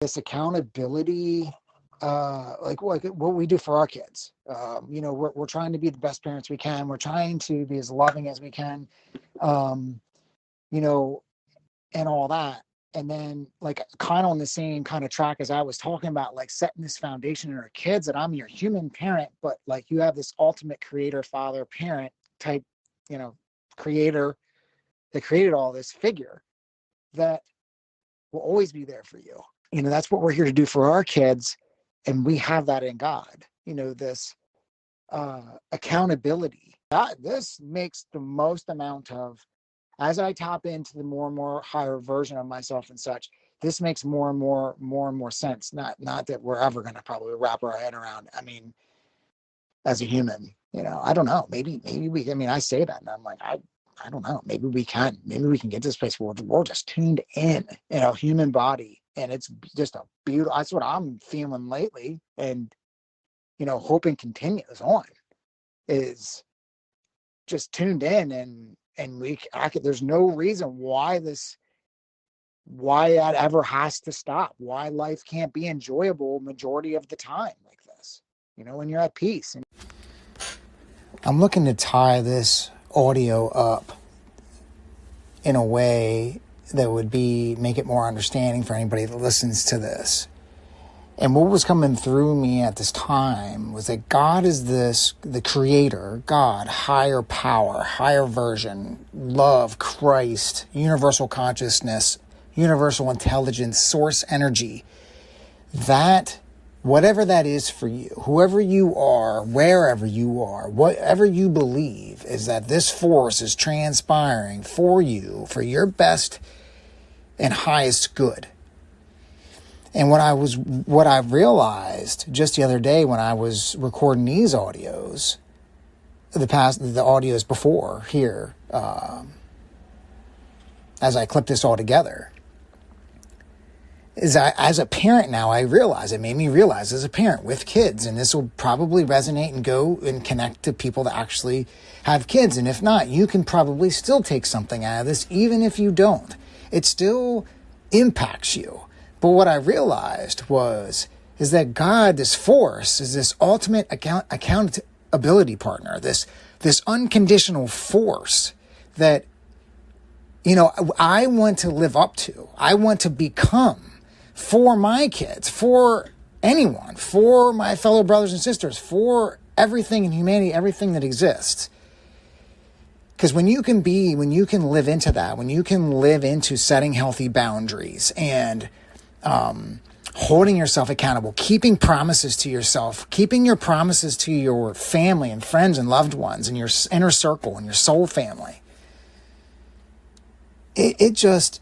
this accountability, like what we do for our kids. We're trying to be the best parents we can. We're trying to be as loving as we can, um, you know, and all that. And then, like, kind of on the same kind of track as I was talking about, like setting this foundation in our kids that I'm your human parent, but like you have this ultimate creator, father, parent type, you know, creator that created all this figure that will always be there for you. That's what we're here to do for our kids. And we have that in God, this accountability. This makes the most amount of, as I tap into the more and more higher version of myself and such, this makes more and more sense. Not that we're ever going to probably wrap our head around. I mean, as a human, I don't know. Maybe we. I mean, I say that, and I'm like, I don't know. Maybe we can. Maybe we can get to this place where we're just tuned in, human body, and it's just a beautiful. That's what I'm feeling lately, and hoping continues on, is just tuned in, and there's no reason why that ever has to stop. Why life can't be enjoyable majority of the time like this, when you're at peace. And I'm looking to tie this audio up in a way that would make it more understanding for anybody that listens to this. And what was coming through me at this time was that God is the creator, God, higher power, higher version, love, Christ, universal consciousness, universal intelligence, source energy. That, whatever that is for you, whoever you are, wherever you are, whatever you believe, is that this force is transpiring for you, for your best and highest good. And what I realized just the other day when I was recording these audios, the audios before here, as I clip this all together, is as a parent now, it made me realize as a parent with kids, and this will probably resonate and go and connect to people that actually have kids. And if not, you can probably still take something out of this, even if you don't. It still impacts you. But what I realized is that God, this force, is this ultimate accountability partner, this unconditional force that, I want to live up to. I want to become for my kids, for anyone, for my fellow brothers and sisters, for everything in humanity, everything that exists. Because when you can live into that, when you can live into setting healthy boundaries and holding yourself accountable, keeping promises to yourself, keeping your promises to your family and friends and loved ones and your inner circle and your soul family, it's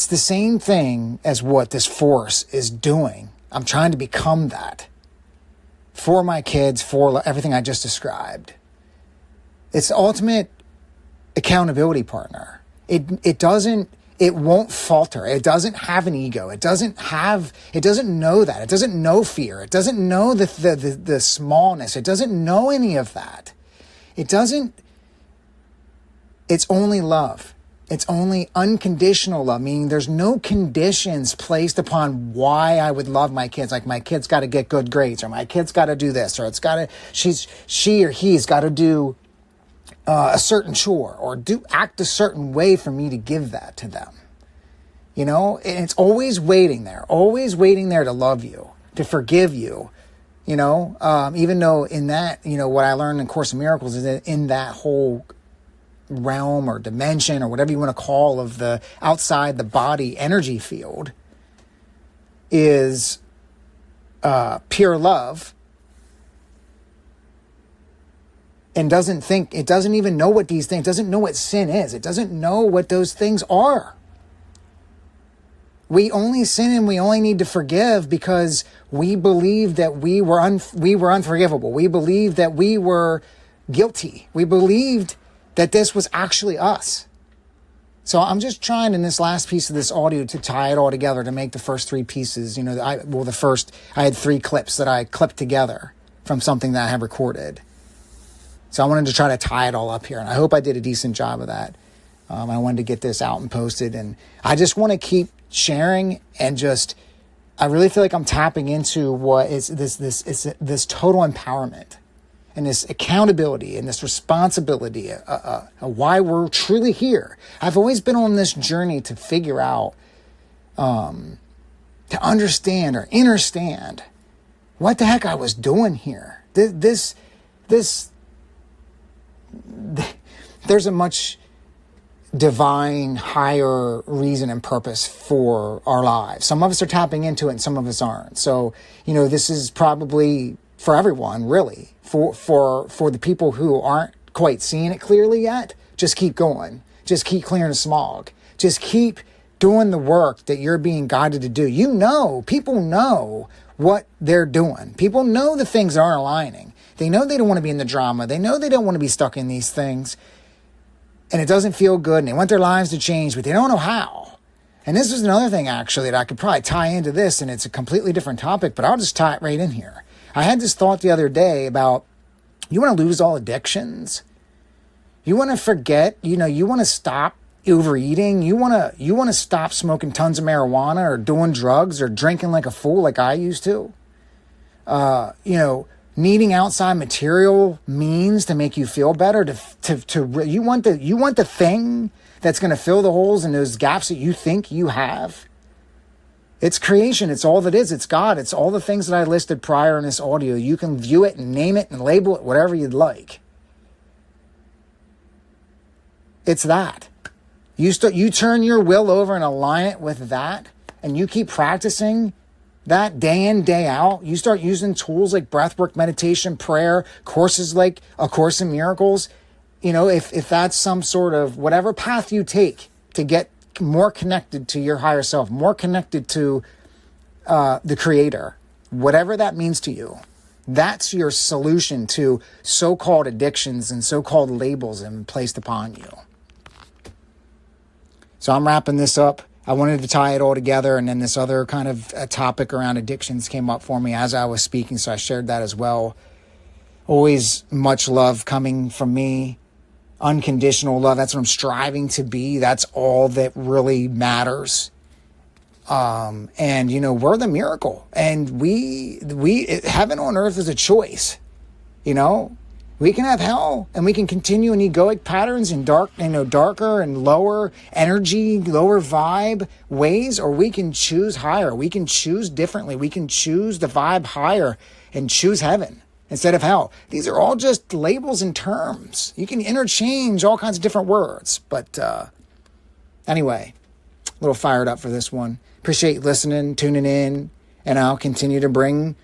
the same thing as what this force is doing. I'm trying to become that for my kids, for everything I just described. It's the ultimate accountability partner. It won't falter. It doesn't have an ego. It doesn't know that. It doesn't know fear. It doesn't know the smallness. It doesn't know any of that. It's only love. It's only unconditional love, meaning there's no conditions placed upon why I would love my kids. Like, my kid's got to get good grades, or my kid's got to do this, or she or he's got to do a certain chore, or act a certain way for me to give that to them. And it's always waiting there to love you, to forgive you. Even though in that, what I learned in Course in Miracles is that in that whole realm or dimension or whatever you want to call of the outside the body energy field is pure love, and it doesn't even know what these things, doesn't know what sin is. It doesn't know what those things are. We only sin and we only need to forgive because we believed that we were unforgivable. We believed that we were guilty. We believed that this was actually us. So I'm just trying in this last piece of this audio to tie it all together, to make the first three pieces. I had 3 clips that I clipped together from something that I have recorded. So I wanted to try to tie it all up here, and I hope I did a decent job of that. I wanted to get this out and posted, and I just want to keep sharing and just, I really feel like I'm tapping into what is this total empowerment and this accountability and this responsibility, why we're truly here. I've always been on this journey to figure out, to understand or understand what the heck I was doing here. There's a much divine, higher reason and purpose for our lives. Some of us are tapping into it and some of us aren't. So, this is probably for everyone, really. For the people who aren't quite seeing it clearly yet, just keep going. Just keep clearing the smog. Just keep doing the work that you're being guided to do. People know what they're doing. People know the things aren't aligning. They know they don't want to be in the drama. They know they don't want to be stuck in these things. And it doesn't feel good, and they want their lives to change, but they don't know how. And this is another thing, actually, that I could probably tie into this, and it's a completely different topic, but I'll just tie it right in here. I had this thought the other day about, you want to lose all addictions? You want to forget, you want to stop overeating? You want to stop smoking tons of marijuana or doing drugs or drinking like a fool like I used to? Needing outside material means to make you feel better, you want the thing that's going to fill the holes and those gaps that you think you have. It's creation. It's all that is. It's God. It's all the things that I listed prior in this audio. You can view it and name it and label it whatever you'd like. It's that. You turn your will over and align it with that, and you keep practicing that day in, day out. You start using tools like breathwork, meditation, prayer, courses like A Course in Miracles. If that's some sort of whatever path you take to get more connected to your higher self, more connected to the Creator, whatever that means to you, that's your solution to so-called addictions and so-called labels placed upon you. So I'm wrapping this up. I wanted to tie it all together, and then this other kind of topic around addictions came up for me as I was speaking, so I shared that as well. Always much love coming from me. Unconditional love, that's what I'm striving to be. That's all that really matters. And, we're the miracle. And heaven on earth is a choice, We can have hell, and we can continue in egoic patterns and darker and lower energy, lower vibe ways, or we can choose higher. We can choose differently. We can choose the vibe higher and choose heaven instead of hell. These are all just labels and terms. You can interchange all kinds of different words. But anyway, a little fired up for this one. Appreciate you listening, tuning in, and I'll continue to bring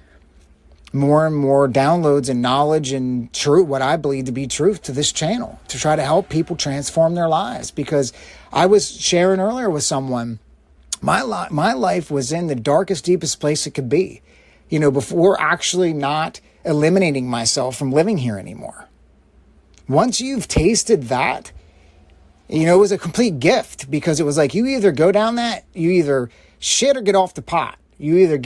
more and more downloads and knowledge and truth, what I believe to be truth, to this channel, to try to help people transform their lives. Because I was sharing earlier with someone, my life was in the darkest, deepest place it could be, before actually not eliminating myself from living here anymore. Once you've tasted that, it was a complete gift, because it was like, you either go down that, you either shit or get off the pot. You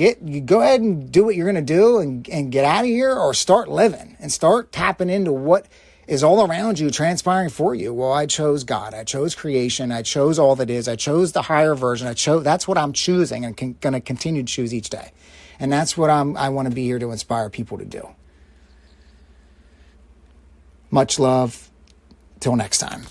go ahead and do what you're going to do and get out of here, or start living and start tapping into what is all around you, transpiring for you. Well, I chose God. I chose creation. I chose all that is. I chose the higher version. That's what I'm choosing and going to continue to choose each day. And that's what I want to be here to inspire people to do. Much love. Till next time.